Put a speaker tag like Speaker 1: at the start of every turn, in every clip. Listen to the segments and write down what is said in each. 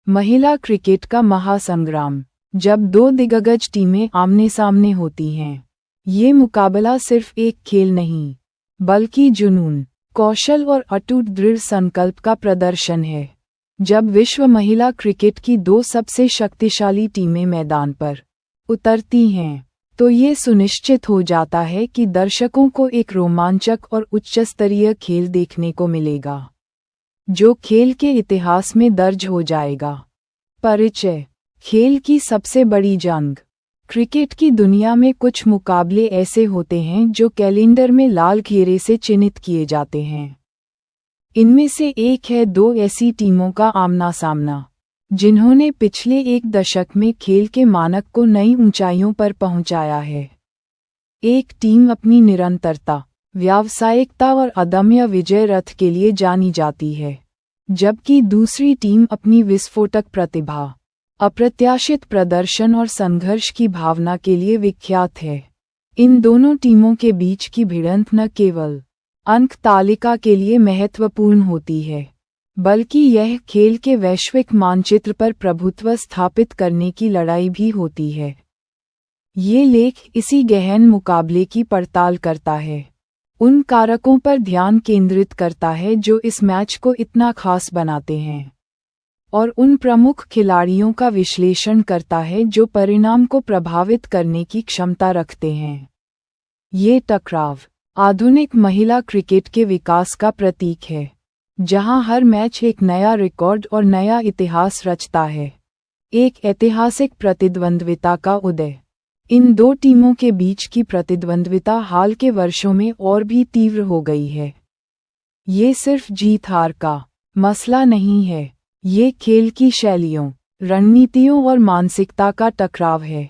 Speaker 1: महिला क्रिकेट का महासंग्राम। जब दो दिग्गज टीमें आमने सामने होती हैं, ये मुकाबला सिर्फ एक खेल नहीं, बल्कि जुनून, कौशल और अटूट दृढ़ संकल्प का प्रदर्शन है। जब विश्व महिला क्रिकेट की दो सबसे शक्तिशाली टीमें मैदान पर उतरती हैं, तो ये सुनिश्चित हो जाता है कि दर्शकों को एक रोमांचक और उच्चस्तरीय खेल देखने को मिलेगा, जो खेल के इतिहास में दर्ज हो जाएगा। परिचय। खेल की सबसे बड़ी जंग। क्रिकेट की दुनिया में कुछ मुकाबले ऐसे होते हैं जो कैलेंडर में लाल घेरे से चिन्हित किए जाते हैं। इनमें से एक है दो ऐसी टीमों का आमना सामना, जिन्होंने पिछले एक दशक में खेल के मानक को नई ऊंचाइयों पर पहुंचाया है। एक टीम अपनी निरंतरता, व्यावसायिकता और अदम्य विजय रथ के लिए जानी जाती है, जबकि दूसरी टीम अपनी विस्फोटक प्रतिभा, अप्रत्याशित प्रदर्शन और संघर्ष की भावना के लिए विख्यात है। इन दोनों टीमों के बीच की भिड़ंत न केवल अंक तालिका के लिए महत्वपूर्ण होती है, बल्कि यह खेल के वैश्विक मानचित्र पर प्रभुत्व स्थापित करने की लड़ाई भी होती है। ये लेख इसी गहन मुकाबले की पड़ताल करता है, उन कारकों पर ध्यान केंद्रित करता है जो इस मैच को इतना खास बनाते हैं, और उन प्रमुख खिलाड़ियों का विश्लेषण करता है जो परिणाम को प्रभावित करने की क्षमता रखते हैं। ये टकराव आधुनिक महिला क्रिकेट के विकास का प्रतीक है, जहां हर मैच एक नया रिकॉर्ड और नया इतिहास रचता है। एक ऐतिहासिक प्रतिद्वंद्विता का उदय। इन दो टीमों के बीच की प्रतिद्वंद्विता हाल के वर्षों में और भी तीव्र हो गई है। ये सिर्फ जीत हार का मसला नहीं है, ये खेल की शैलियों, रणनीतियों और मानसिकता का टकराव है।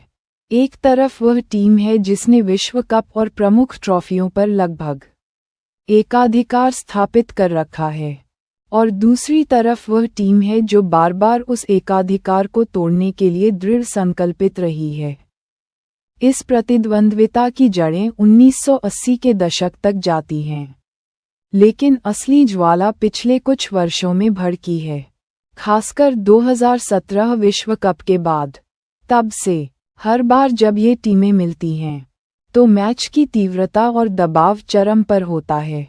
Speaker 1: एक तरफ वह टीम है जिसने विश्व कप और प्रमुख ट्रॉफियों पर लगभग एकाधिकार स्थापित कर रखा है, और दूसरी तरफ वह टीम है जो बार बार उस एकाधिकार को तोड़ने के लिए दृढ़ संकल्पित रही है। इस प्रतिद्वंद्विता की जड़ें 1980 के दशक तक जाती हैं, लेकिन असली ज्वाला पिछले कुछ वर्षों में भड़की है, खासकर 2017 विश्व कप के बाद। तब से हर बार जब ये टीमें मिलती हैं, तो मैच की तीव्रता और दबाव चरम पर होता है।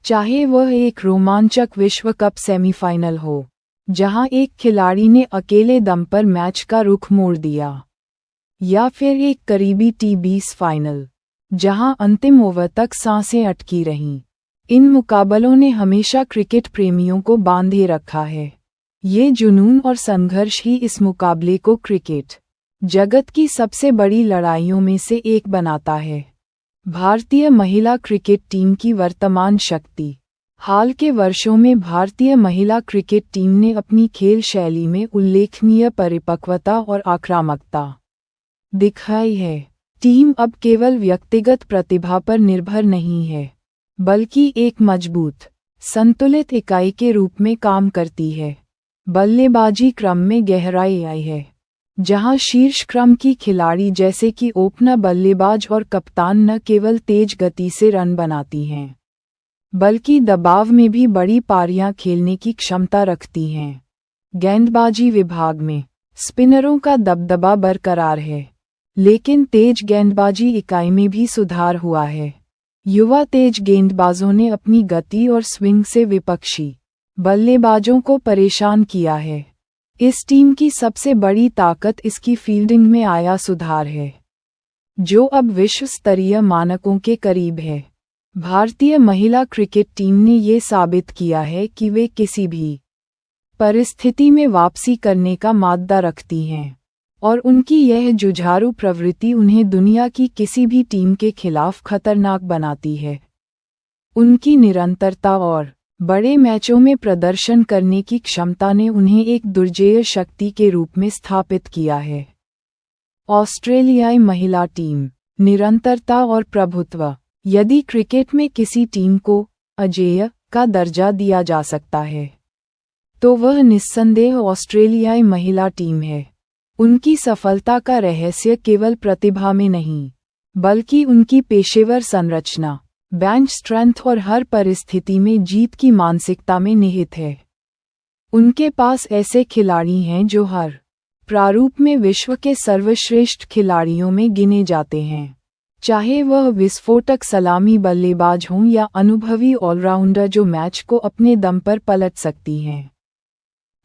Speaker 1: चाहे वह एक रोमांचक विश्व कप सेमीफाइनल हो, जहां एक खिलाड़ी ने अकेले दम पर मैच का रुख मोड़ दिया, या फिर एक करीबी T20 फाइनल, जहां अंतिम ओवर तक सांसें अटकी रहीं। इन मुकाबलों ने हमेशा क्रिकेट प्रेमियों को बांधे रखा है। ये जुनून और संघर्ष ही इस मुकाबले को क्रिकेट जगत की सबसे बड़ी लड़ाइयों में से एक बनाता है। भारतीय महिला क्रिकेट टीम की वर्तमान शक्ति। हाल के वर्षों में भारतीय महिला क्रिकेट टीम ने अपनी खेल शैली में उल्लेखनीय परिपक्वता और आक्रामकता दिखाई है। टीम अब केवल व्यक्तिगत प्रतिभा पर निर्भर नहीं है, बल्कि एक मजबूत, संतुलित इकाई के रूप में काम करती है। बल्लेबाजी क्रम में गहराई आई है, जहां शीर्ष क्रम की खिलाड़ी जैसे कि ओपनर बल्लेबाज और कप्तान न केवल तेज गति से रन बनाती हैं, बल्कि दबाव में भी बड़ी पारियां खेलने की क्षमता रखती हैं। गेंदबाजी विभाग में स्पिनरों का दबदबा बरकरार है, लेकिन तेज गेंदबाजी इकाई में भी सुधार हुआ है। युवा तेज गेंदबाजों ने अपनी गति और स्विंग से विपक्षी बल्लेबाजों को परेशान किया है। इस टीम की सबसे बड़ी ताकत इसकी फील्डिंग में आया सुधार है, जो अब विश्व स्तरीय मानकों के करीब है। भारतीय महिला क्रिकेट टीम ने ये साबित किया है कि वे किसी भी परिस्थिति में वापसी करने का माद्दा रखती हैं, और उनकी यह जुझारू प्रवृत्ति उन्हें दुनिया की किसी भी टीम के खिलाफ खतरनाक बनाती है। उनकी निरंतरता और बड़े मैचों में प्रदर्शन करने की क्षमता ने उन्हें एक दुर्जेय शक्ति के रूप में स्थापित किया है। ऑस्ट्रेलियाई महिला टीम। निरंतरता और प्रभुत्व। यदि क्रिकेट में किसी टीम को अजेय का दर्जा दिया जा सकता है, तो वह निस्संदेह ऑस्ट्रेलियाई महिला टीम है। उनकी सफलता का रहस्य केवल प्रतिभा में नहीं, बल्कि उनकी पेशेवर संरचना, बेंच स्ट्रेंथ और हर परिस्थिति में जीत की मानसिकता में निहित है। उनके पास ऐसे खिलाड़ी हैं जो हर प्रारूप में विश्व के सर्वश्रेष्ठ खिलाड़ियों में गिने जाते हैं, चाहे वह विस्फोटक सलामी बल्लेबाज हों या अनुभवी ऑलराउंडर जो मैच को अपने दम पर पलट सकती हैं।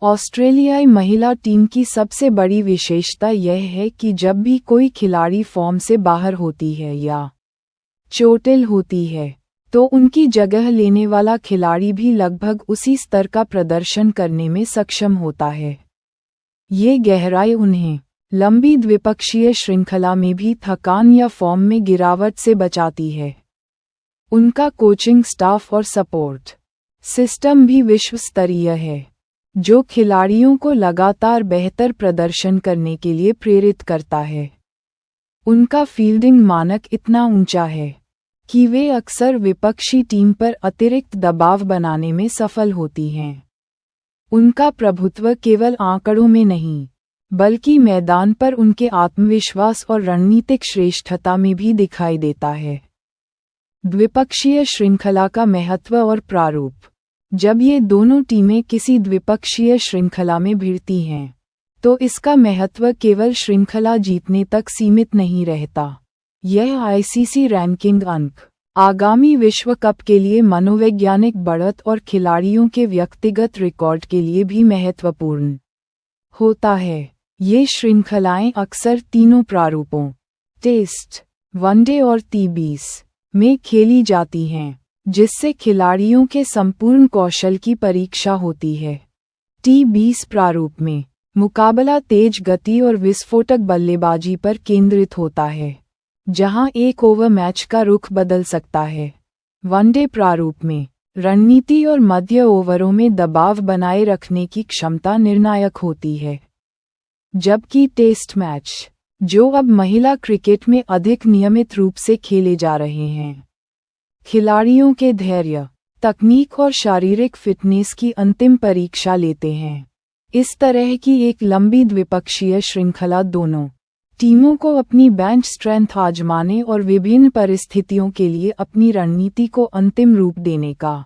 Speaker 1: ऑस्ट्रेलियाई महिला टीम की सबसे बड़ी विशेषता यह है कि जब भी कोई खिलाड़ी फॉर्म से बाहर होती है या चोटिल होती है, तो उनकी जगह लेने वाला खिलाड़ी भी लगभग उसी स्तर का प्रदर्शन करने में सक्षम होता है। ये गहराई उन्हें लंबी द्विपक्षीय श्रृंखला में भी थकान या फॉर्म में गिरावट से बचाती है। उनका कोचिंग स्टाफ और सपोर्ट सिस्टम भी विश्व स्तरीय है, जो खिलाड़ियों को लगातार बेहतर प्रदर्शन करने के लिए प्रेरित करता है। उनका फील्डिंग मानक इतना ऊंचा है कि वे अक्सर विपक्षी टीम पर अतिरिक्त दबाव बनाने में सफल होती हैं। उनका प्रभुत्व केवल आंकड़ों में नहीं, बल्कि मैदान पर उनके आत्मविश्वास और रणनीतिक श्रेष्ठता में भी दिखाई देता है। द्विपक्षीय श्रृंखला का महत्व और प्रारूप। जब ये दोनों टीमें किसी द्विपक्षीय श्रृंखला में भिड़ती हैं, तो इसका महत्व केवल श्रृंखला जीतने तक सीमित नहीं रहता। यह आईसीसी रैंकिंग अंक, आगामी विश्व कप के लिए मनोवैज्ञानिक बढ़त और खिलाड़ियों के व्यक्तिगत रिकॉर्ड के लिए भी महत्वपूर्ण होता है। ये श्रृंखलाएं अक्सर तीनों प्रारूपों टेस्ट, वनडे और T20 में खेली जाती हैं, जिससे खिलाड़ियों के संपूर्ण कौशल की परीक्षा होती है। T20 प्रारूप में मुकाबला तेज गति और विस्फोटक बल्लेबाजी पर केंद्रित होता है, जहां एक ओवर मैच का रुख बदल सकता है। वनडे प्रारूप में रणनीति और मध्य ओवरों में दबाव बनाए रखने की क्षमता निर्णायक होती है, जबकि टेस्ट मैच, जो अब महिला क्रिकेट में अधिक नियमित रूप से खेले जा रहे हैं, खिलाड़ियों के धैर्य, तकनीक और शारीरिक फिटनेस की अंतिम परीक्षा लेते हैं। इस तरह की एक लंबी द्विपक्षीय श्रृंखला दोनों टीमों को अपनी बेंच स्ट्रेंथ आजमाने और विभिन्न परिस्थितियों के लिए अपनी रणनीति को अंतिम रूप देने का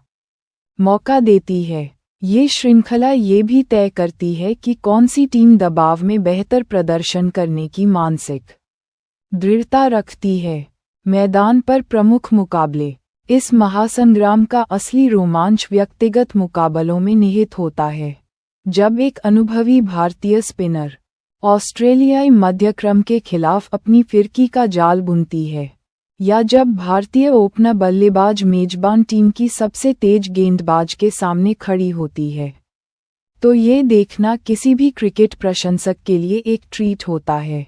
Speaker 1: मौका देती है। ये श्रृंखला ये भी तय करती है कि कौन सी टीम दबाव में बेहतर प्रदर्शन करने की मानसिक दृढ़ता रखती है। मैदान पर प्रमुख मुकाबले। इस महासंग्राम का असली रोमांच व्यक्तिगत मुकाबलों में निहित होता है, जब एक अनुभवी भारतीय स्पिनर ऑस्ट्रेलियाई मध्यक्रम के खिलाफ अपनी फिरकी का जाल बुनती है, या जब भारतीय ओपनर बल्लेबाज मेजबान टीम की सबसे तेज गेंदबाज के सामने खड़ी होती है, तो ये देखना किसी भी क्रिकेट प्रशंसक के लिए एक ट्रीट होता है।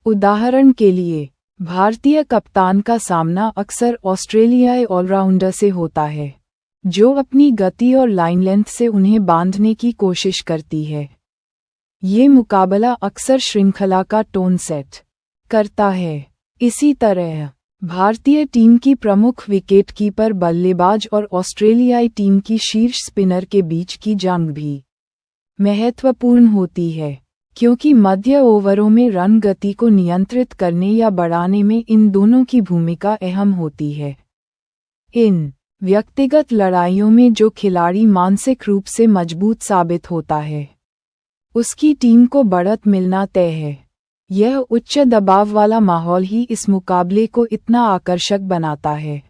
Speaker 1: उदाहरण के लिए, भारतीय कप्तान का सामना अक्सर ऑस्ट्रेलियाई ऑलराउंडर से होता है, जो अपनी गति और लाइन लेंथ से उन्हें बांधने की कोशिश करती है। ये मुकाबला अक्सर श्रृंखला का टोन सेट करता है। इसी तरह, भारतीय टीम की प्रमुख विकेटकीपर बल्लेबाज और ऑस्ट्रेलियाई टीम की शीर्ष स्पिनर के बीच की जंग भी महत्वपूर्ण होती है, क्योंकि मध्य ओवरों में रन गति को नियंत्रित करने या बढ़ाने में इन दोनों की भूमिका अहम होती है। इन व्यक्तिगत लड़ाइयों में जो खिलाड़ी मानसिक रूप से मजबूत साबित होता है, उसकी टीम को बढ़त मिलना तय है। यह उच्च दबाव वाला माहौल ही इस मुकाबले को इतना आकर्षक बनाता है।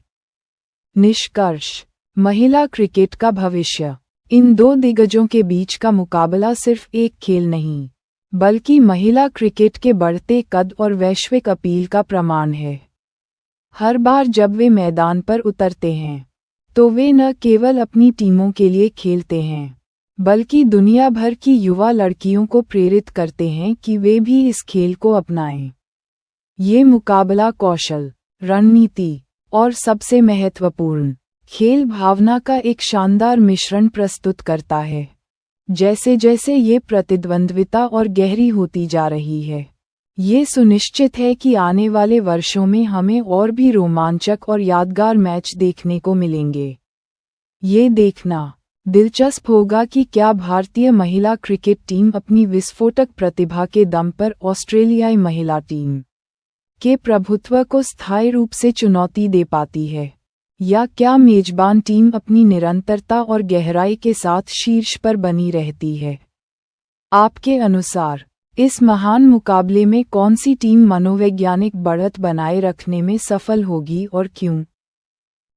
Speaker 1: निष्कर्ष: महिला क्रिकेट का भविष्य। इन दो दिग्गजों के बीच का मुकाबला सिर्फ एक खेल नहीं, बल्कि महिला क्रिकेट के बढ़ते कद और वैश्विक अपील का प्रमाण है। हर बार जब वे मैदान पर उतरते हैं, तो वे न केवल अपनी टीमों के लिए खेलते हैं, बल्कि दुनिया भर की युवा लड़कियों को प्रेरित करते हैं कि वे भी इस खेल को अपनाएं। ये मुकाबला कौशल, रणनीति और सबसे महत्वपूर्ण, खेल भावना का एक शानदार मिश्रण प्रस्तुत करता है। जैसे जैसे ये प्रतिद्वंद्विता और गहरी होती जा रही है, ये सुनिश्चित है कि आने वाले वर्षों में हमें और भी रोमांचक और यादगार मैच देखने को मिलेंगे। ये देखना दिलचस्प होगा कि क्या भारतीय महिला क्रिकेट टीम अपनी विस्फोटक प्रतिभा के दम पर ऑस्ट्रेलियाई महिला टीम के प्रभुत्व को स्थायी रूप से चुनौती दे पाती है। या क्या मेजबान टीम अपनी निरंतरता और गहराई के साथ शीर्ष पर बनी रहती है? आपके अनुसार इस महान मुकाबले में कौन सी टीम मनोवैज्ञानिक बढ़त बनाए रखने में सफल होगी और क्यों?